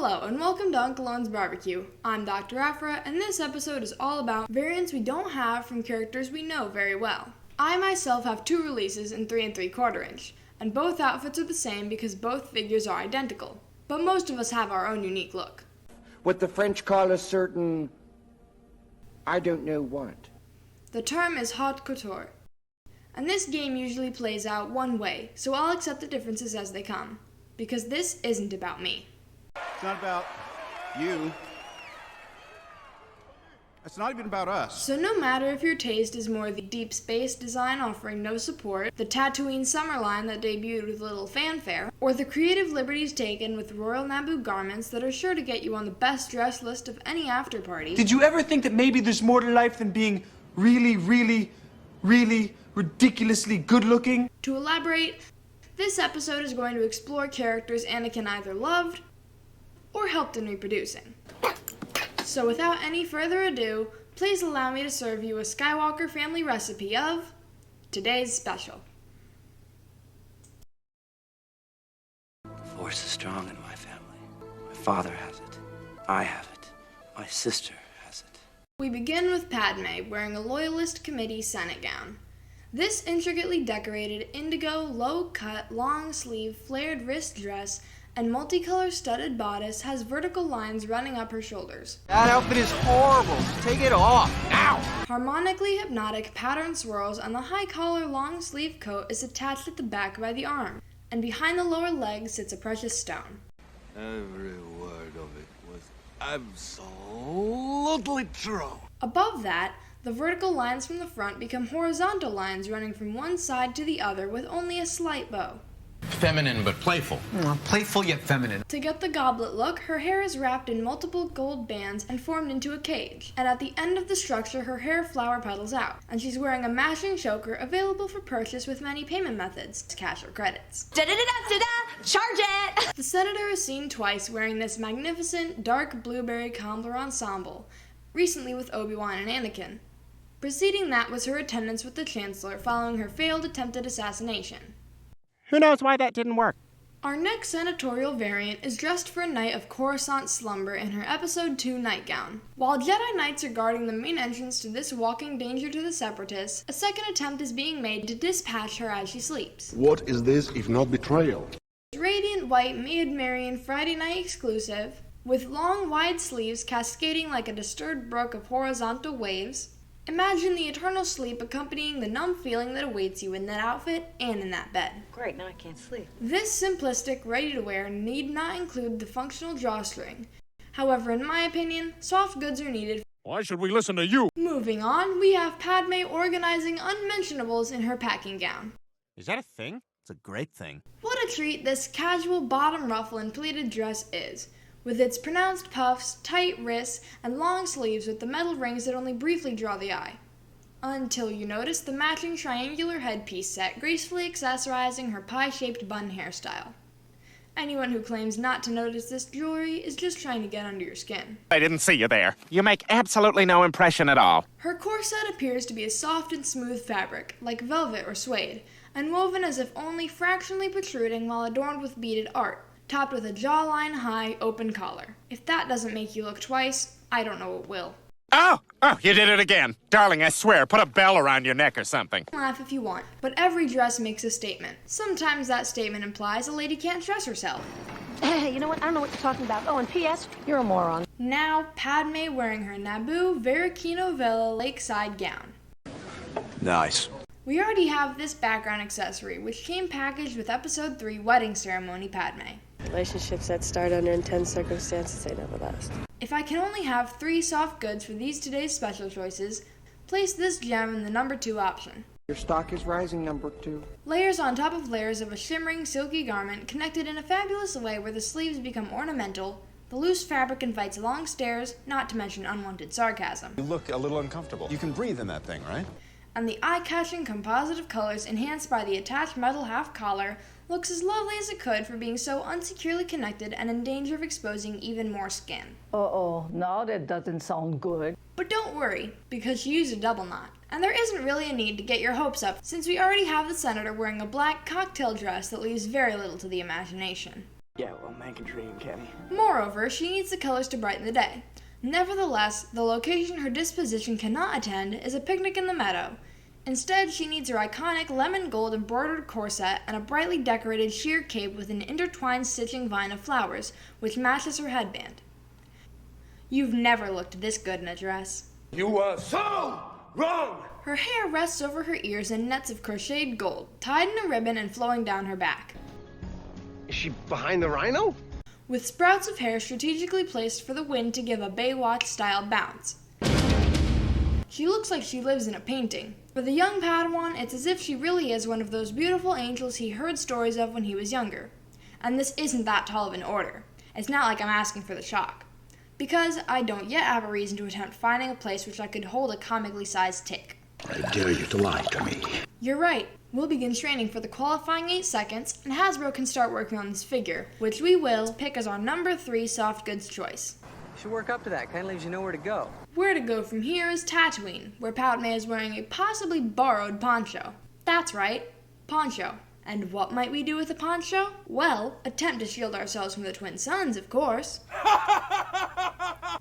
Hello and welcome to Uncle Owen's Barbecue. I'm Dr. Afra and this episode is all about variants we don't have from characters we know very well. I myself have 2 releases in 3 3/4 inch, and both outfits are the same because both figures are identical. But most of us have our own unique look. What the French call a certain... I don't know what. The term is haute couture. And this game usually plays out one way, so I'll accept the differences as they come. Because this isn't about me. It's not about you. It's not even about us. So no matter if your taste is more the deep space design offering no support, the Tatooine summer line that debuted with little fanfare, or the creative liberties taken with Royal Naboo garments that are sure to get you on the best dress list of any after party. Did you ever think that maybe there's more to life than being really ridiculously good looking? To elaborate, this episode is going to explore characters Anakin either loved or helped in reproducing. So without any further ado, please allow me to serve you a Skywalker family recipe of today's special. The Force is strong in my family. My father has it. I have it. My sister has it. We begin with Padme wearing a Loyalist Committee Senate gown. This intricately decorated indigo, low-cut, long-sleeve, flared wrist dress and multicolor studded bodice has vertical lines running up her shoulders. That outfit is horrible. Take it off now. Harmonically hypnotic pattern swirls on the high-collar long-sleeve coat is attached at the back by the arm, and behind the lower leg sits a precious stone. Every word of it was absolutely true. Above that, the vertical lines from the front become horizontal lines running from one side to the other with only a slight bow. Feminine but playful. Playful yet feminine. To get the goblet look, her hair is wrapped in multiple gold bands and formed into a cage, and at the end of the structure her hair flower petals out, and she's wearing a mashing choker available for purchase with many payment methods, cash or credits. Da-da-da-da-da-da! Charge it! The Senator is seen twice wearing this magnificent dark blueberry combler ensemble, recently with Obi-Wan and Anakin. Preceding that was her attendance with the Chancellor following her failed attempted assassination. Who knows why that didn't work? Our next senatorial variant is dressed for a night of Coruscant slumber in her Episode 2 nightgown. While Jedi Knights are guarding the main entrance to this walking danger to the Separatists, a second attempt is being made to dispatch her as she sleeps. What is this if not betrayal? Radiant white Mid-Marian Friday night exclusive, with long wide sleeves cascading like a disturbed brook of horizontal waves. Imagine the eternal sleep accompanying the numb feeling that awaits you in that outfit and in that bed. Great, now I can't sleep. This simplistic, ready-to-wear need not include the functional drawstring. However, in my opinion, soft goods are needed. Why should we listen to you? Moving on, we have Padme organizing unmentionables in her packing gown. Is that a thing? It's a great thing. What a treat this casual bottom ruffle and pleated dress is, with its pronounced puffs, tight wrists, and long sleeves with the metal rings that only briefly draw the eye. Until you notice the matching triangular headpiece set gracefully accessorizing her pie-shaped bun hairstyle. Anyone who claims not to notice this jewelry is just trying to get under your skin. I didn't see you there. You make absolutely no impression at all. Her corset appears to be a soft and smooth fabric, like velvet or suede, and woven as if only fractionally protruding while adorned with beaded art, topped with a jawline-high, open collar. If that doesn't make you look twice, I don't know what will. Oh, you did it again. Darling, I swear, put a bell around your neck or something. Laugh if you want, but every dress makes a statement. Sometimes that statement implies a lady can't dress herself. You know what? I don't know what you're talking about. Oh, and P.S., you're a moron. Now, Padme wearing her Naboo Veracino Villa lakeside gown. Nice. We already have this background accessory, which came packaged with Episode 3 Wedding Ceremony Padme. Relationships that start under intense circumstances, they never last. If I can only have 3 soft goods for these today's special choices, place this gem in the number 2 option. Your stock is rising, number 2. Layers on top of layers of a shimmering, silky garment connected in a fabulous way where the sleeves become ornamental, the loose fabric invites long stares, not to mention unwanted sarcasm. You look a little uncomfortable. You can breathe in that thing, right? And the eye-catching composite of colors enhanced by the attached metal half-collar looks as lovely as it could for being so unsecurely connected and in danger of exposing even more skin. Uh-oh, no, that doesn't sound good. But don't worry, because she used a double knot. And there isn't really a need to get your hopes up, since we already have the Senator wearing a black cocktail dress that leaves very little to the imagination. Yeah, well, man can dream, can he? Moreover, she needs the colors to brighten the day. Nevertheless, the location her disposition cannot attend is a picnic in the meadow. Instead, she needs her iconic lemon gold embroidered corset and a brightly decorated sheer cape with an intertwined stitching vine of flowers, which matches her headband. You've never looked this good in a dress. You are so wrong! Her hair rests over her ears in nets of crocheted gold, tied in a ribbon and flowing down her back. Is she behind the rhino? With sprouts of hair strategically placed for the wind to give a Baywatch-style bounce. She looks like she lives in a painting. For the young Padawan, it's as if she really is one of those beautiful angels he heard stories of when he was younger. And this isn't that tall of an order. It's not like I'm asking for the shock. Because I don't yet have a reason to attempt finding a place which I could hold a comically sized tick. I dare you to lie to me. You're right. We'll begin training for the qualifying 8 seconds, and Hasbro can start working on this figure, which we will pick as our number 3 soft goods choice. You should work up to that. Kind of leaves you know where to go. Where to go from here is Tatooine, where Padme is wearing a possibly borrowed poncho. That's right, poncho. And what might we do with a poncho? Well, attempt to shield ourselves from the twin suns, of course.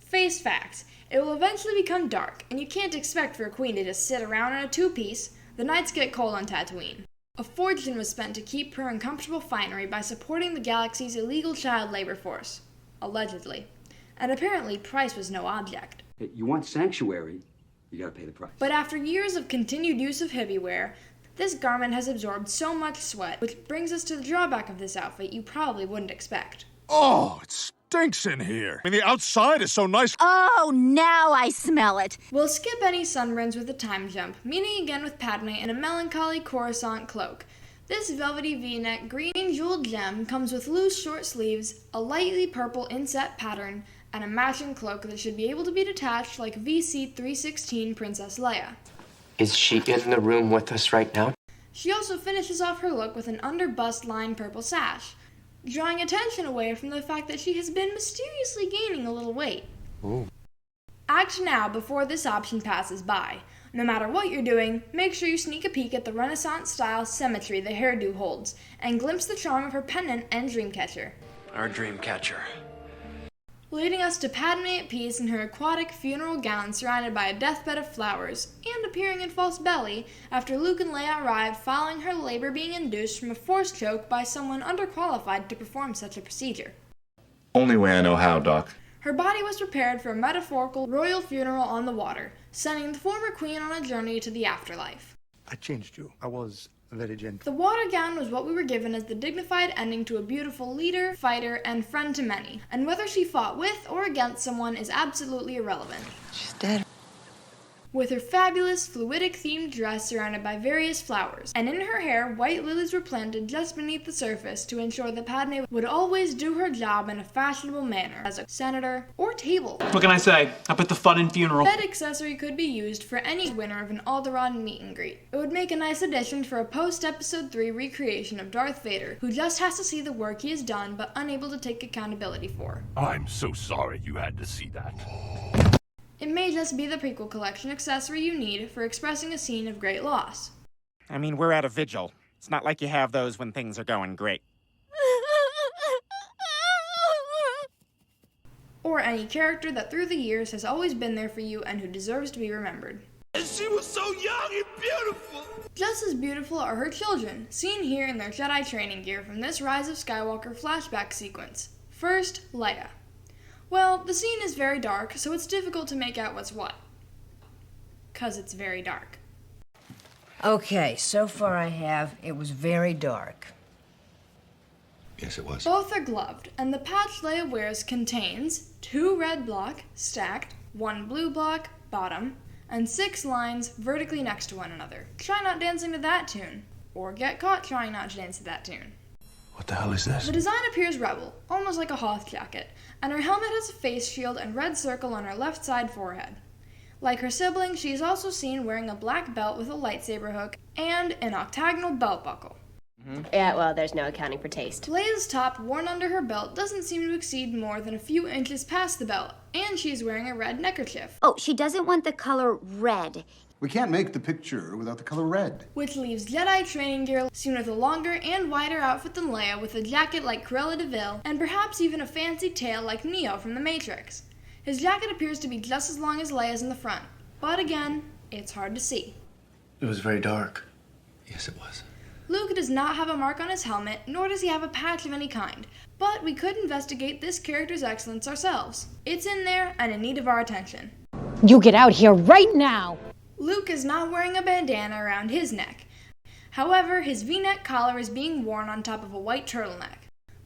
Face facts. It will eventually become dark, and you can't expect for a queen to just sit around in a 2-piece. The nights get cold on Tatooine. A fortune was spent to keep her in comfortable finery by supporting the galaxy's illegal child labor force. Allegedly. And apparently price was no object. Hey, you want sanctuary, you gotta pay the price. But after years of continued use of heavy wear, this garment has absorbed so much sweat, which brings us to the drawback of this outfit you probably wouldn't expect. Oh, it stinks in here. I mean, the outside is so nice. Oh, now I smell it. We'll skip any sunburns with a time jump, meeting again with Padme in a melancholy Coruscant cloak. This velvety V-neck green jeweled gem comes with loose short sleeves, a lightly purple inset pattern, and a matching cloak that should be able to be detached like VC-316 Princess Leia. Is she in the room with us right now? She also finishes off her look with an under-bust lined purple sash, drawing attention away from the fact that she has been mysteriously gaining a little weight. Ooh. Act now before this option passes by. No matter what you're doing, make sure you sneak a peek at the Renaissance-style symmetry the hairdo holds, and glimpse the charm of her pendant and dreamcatcher. Our dream catcher. Leading us to Padme at peace in her aquatic funeral gown surrounded by a deathbed of flowers, and appearing in false belly after Luke and Leia arrived following her labor being induced from a force choke by someone underqualified to perform such a procedure. Only way I know how, Doc. Her body was prepared for a metaphorical royal funeral on the water, sending the former queen on a journey to the afterlife. I changed you. I was very gentle. The water gown was what we were given as the dignified ending to a beautiful leader, fighter, and friend to many, and whether she fought with or against someone is absolutely irrelevant. She's dead. With her fabulous, fluidic-themed dress surrounded by various flowers, and in her hair, white lilies were planted just beneath the surface to ensure that Padme would always do her job in a fashionable manner, as a senator or table. What can I say? I put the fun in funeral. That accessory could be used for any winner of an Alderaan meet and greet. It would make a nice addition for a post-Episode 3 recreation of Darth Vader, who just has to see the work he has done but unable to take accountability for. I'm so sorry you had to see that. It may just be the prequel collection accessory you need for expressing a scene of great loss. I mean, we're at a vigil. It's not like you have those when things are going great. Or any character that through the years has always been there for you and who deserves to be remembered. And she was so young and beautiful! Just as beautiful are her children, seen here in their Jedi training gear from this Rise of Skywalker flashback sequence. First, Leia. Well, the scene is very dark, so it's difficult to make out what's what. 'Cause it's very dark. Okay, so far it was very dark. Yes, it was. Both are gloved, and the patch Leia wears contains 2 red block, stacked, 1 blue block, bottom, and 6 lines vertically next to one another. Try not dancing to that tune. Or get caught trying not to dance to that tune. What the hell is this? The design appears rebel, almost like a Hoth jacket, and her helmet has a face shield and red circle on her left side forehead. Like her sibling, she is also seen wearing a black belt with a lightsaber hook and an octagonal belt buckle. Yeah, well, there's no accounting for taste. Leia's top, worn under her belt, doesn't seem to exceed more than a few inches past the belt, and she's wearing a red neckerchief. Oh, she doesn't want the color red. We can't make the picture without the color red. Which leaves Jedi training gear seen with a longer and wider outfit than Leia, with a jacket like Cruella de Vil, and perhaps even a fancy tail like Neo from The Matrix. His jacket appears to be just as long as Leia's in the front, but again, it's hard to see. It was very dark. Yes, it was. Luke does not have a mark on his helmet, nor does he have a patch of any kind, but we could investigate this character's excellence ourselves. It's in there and in need of our attention. You get out here right now! Luke is not wearing a bandana around his neck. However, his V-neck collar is being worn on top of a white turtleneck.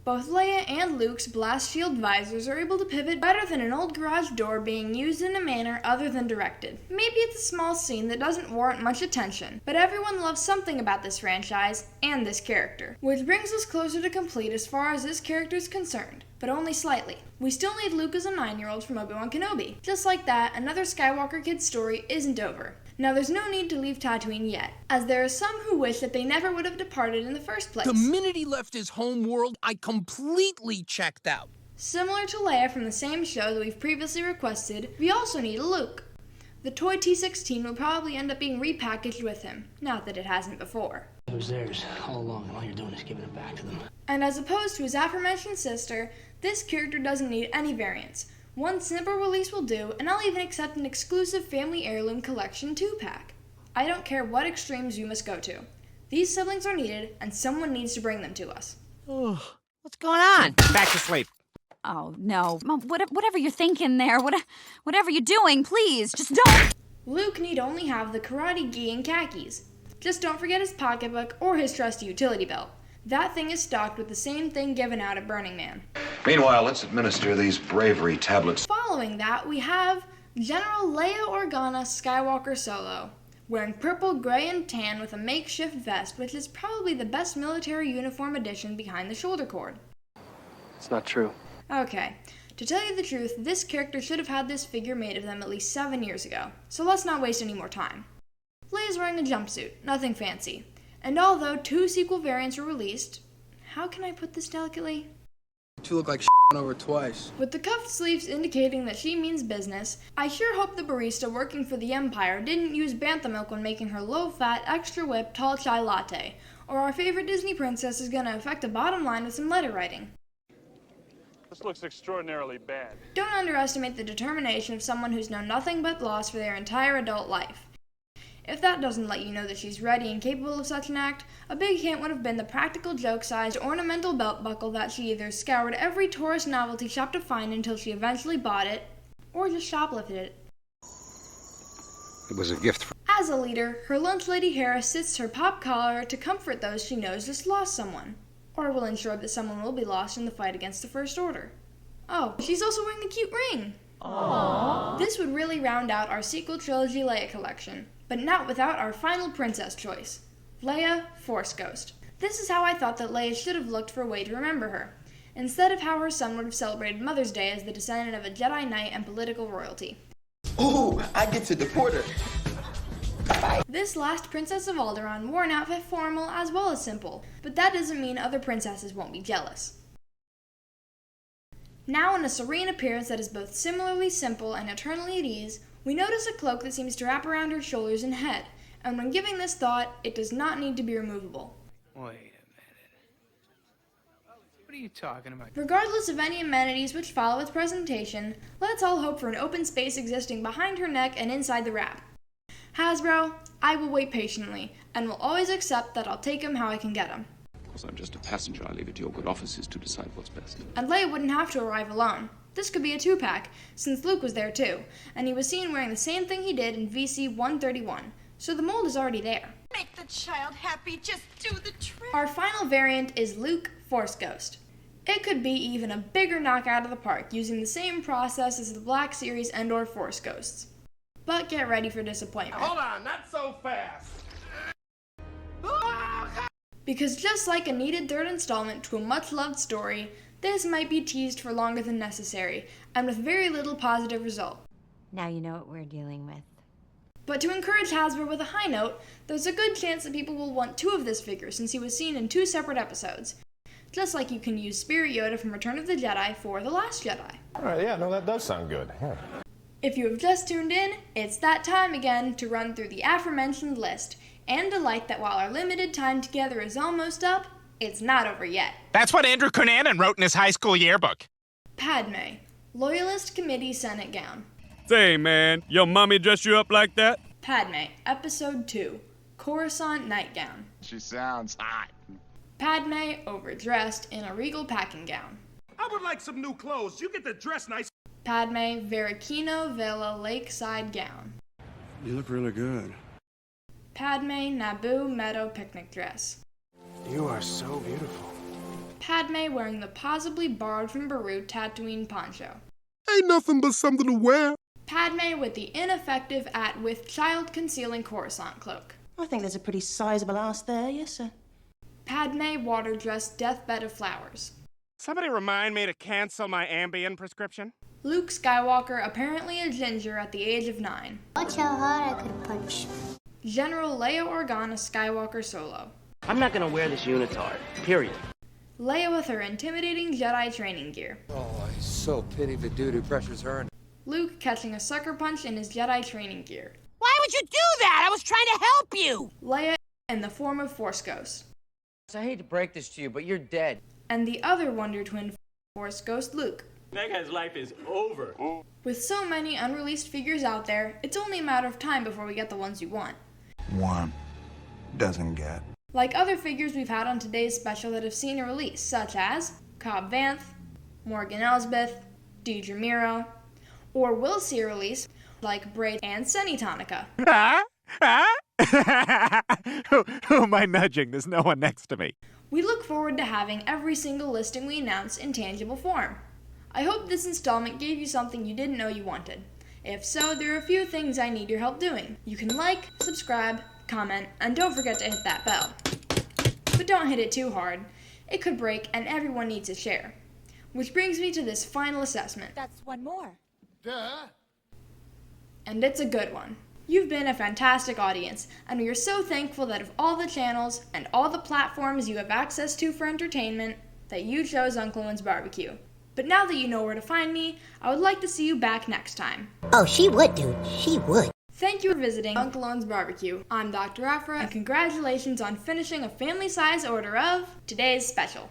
Both Leia and Luke's blast shield visors are able to pivot better than an old garage door being used in a manner other than directed. Maybe it's a small scene that doesn't warrant much attention, but everyone loves something about this franchise and this character. Which brings us closer to complete as far as this character is concerned, but only slightly. We still need Luke as a 9-year-old from Obi-Wan Kenobi. Just like that, another Skywalker kid's story isn't over. Now, there's no need to leave Tatooine yet, as there are some who wish that they never would have departed in the first place. The minute he left his home world, I completely checked out. Similar to Leia from the same show that we've previously requested, we also need a Luke. The toy T-16 will probably end up being repackaged with him, not that it hasn't before. It was theirs all along, and all you're doing is giving it back to them. And as opposed to his aforementioned sister, this character doesn't need any variants. One simple release will do, and I'll even accept an exclusive Family Heirloom Collection 2-pack. I don't care what extremes you must go to. These siblings are needed, and someone needs to bring them to us. Oh, what's going on? Back to sleep. Oh, no. Mom, whatever you're thinking there, whatever you're doing, please, just don't. Luke need only have the karate gi and khakis. Just don't forget his pocketbook or his trusty utility belt. That thing is stocked with the same thing given out at Burning Man. Meanwhile, let's administer these bravery tablets. Following that, we have General Leia Organa Skywalker Solo, wearing purple, gray, and tan with a makeshift vest, which is probably the best military uniform addition behind the shoulder cord. It's not true. Okay, to tell you the truth, this character should have had this figure made of them at least 7 years ago, so let's not waste any more time. Leia's wearing a jumpsuit, nothing fancy. And although 2 sequel variants were released, how can I put this delicately? You look like over twice. With the cuffed sleeves indicating that she means business, I sure hope the barista working for the Empire didn't use bantha milk when making her low-fat, extra-whipped tall chai latte, or our favorite Disney princess is gonna affect a bottom line with some letter writing. This looks extraordinarily bad. Don't underestimate the determination of someone who's known nothing but loss for their entire adult life. If that doesn't let you know that she's ready and capable of such an act, a big hint would have been the practical joke-sized ornamental belt buckle that she either scoured every tourist novelty shop to find until she eventually bought it, or just shoplifted it. It was a gift. As a leader, her lunch lady hair assists her pop collar to comfort those she knows just lost someone, or will ensure that someone will be lost in the fight against the First Order. Oh, she's also wearing a cute ring! Aww. This would really round out our sequel trilogy Leia collection. But not without our final princess choice, Leia, Force Ghost. This is how I thought that Leia should have looked for a way to remember her, instead of how her son would have celebrated Mother's Day as the descendant of a Jedi Knight and political royalty. Ooh, I get to deport her. This last Princess of Alderaan wore an outfit formal as well as simple, but that doesn't mean other princesses won't be jealous. Now in a serene appearance that is both similarly simple and eternally at ease, we notice a cloak that seems to wrap around her shoulders and head, and when giving this thought, it does not need to be removable. Wait a minute. What are you talking about? Regardless of any amenities which follow its presentation, let's all hope for an open space existing behind her neck and inside the wrap. Hasbro, I will wait patiently, and will always accept that I'll take him how I can get him. Of course, I'm just a passenger. I leave it to your good offices to decide what's best. And Leia wouldn't have to arrive alone. This could be a 2-pack, since Luke was there too, and he was seen wearing the same thing he did in VC-131, so the mold is already there. Make the child happy, just do the trick. Our final variant is Luke, Force Ghost. It could be even a bigger knockout of the park, using the same process as the Black Series and/or Force Ghosts. But get ready for disappointment. Hold on, not so fast. Because just like a needed third installment to a much-loved story, this might be teased for longer than necessary, and with very little positive result. Now you know what we're dealing with. But to encourage Hasbro with a high note, there's a good chance that people will want 2 of this figure since he was seen in 2 separate episodes. Just like you can use Spirit Yoda from Return of the Jedi for The Last Jedi. Alright, yeah, no, that does sound good. Yeah. If you have just tuned in, it's that time again to run through the aforementioned list, and delight that while our limited time together is almost up, it's not over yet. That's what Andrew Cunanan wrote in his high school yearbook. Padme, Loyalist Committee Senate gown. Say, man, your mommy dressed you up like that? Padme, Episode 2, Coruscant nightgown. She sounds hot. Padme, overdressed in a regal packing gown. I would like some new clothes. You get to dress nice. Padme, Veracino Villa lakeside gown. You look really good. Padme, Naboo meadow picnic dress. You are so beautiful. Padme wearing the possibly borrowed from Beru Tatooine poncho. Ain't nothing but something to wear. Padme with the ineffective with child concealing Coruscant cloak. I think there's a pretty sizable ass there, yes, sir. Padme water dress deathbed of flowers. Somebody remind me to cancel my Ambien prescription. Luke Skywalker apparently a ginger at the age of 9. Watch how hard I could punch. General Leia Organa Skywalker solo. I'm not gonna wear this unitard, period. Leia with her intimidating Jedi training gear. Oh, I so pity the dude who pressures her. Luke catching a sucker punch in his Jedi training gear. Why would you do that? I was trying to help you! Leia in the form of Force Ghost. I hate to break this to you, but you're dead. And the other Wonder Twin Force Ghost Luke. That guy's life is over. With so many unreleased figures out there, it's only a matter of time before we get the ones you want. One doesn't get. Like other figures we've had on today's special that have seen a release, such as Cobb Vanth, Morgan Elsbeth, Deidre Miro, or will see a release like Braid and Senny Tonica. Who am I nudging? There's no one next to me. We look forward to having every single listing we announce in tangible form. I hope this installment gave you something you didn't know you wanted. If so, there are a few things I need your help doing. You can like, subscribe, comment, and don't forget to hit that bell. But don't hit it too hard. It could break and everyone needs a share. Which brings me to this final assessment. That's one more. Duh. And it's a good one. You've been a fantastic audience, and we are so thankful that of all the channels and all the platforms you have access to for entertainment, that you chose Uncle Owen's Barbecue. But now that you know where to find me, I would like to see you back next time. Oh, she would, dude. She would. Thank you for visiting Uncle Owen's Barbecue. I'm Dr. Afra, and congratulations on finishing a family-size order of today's special.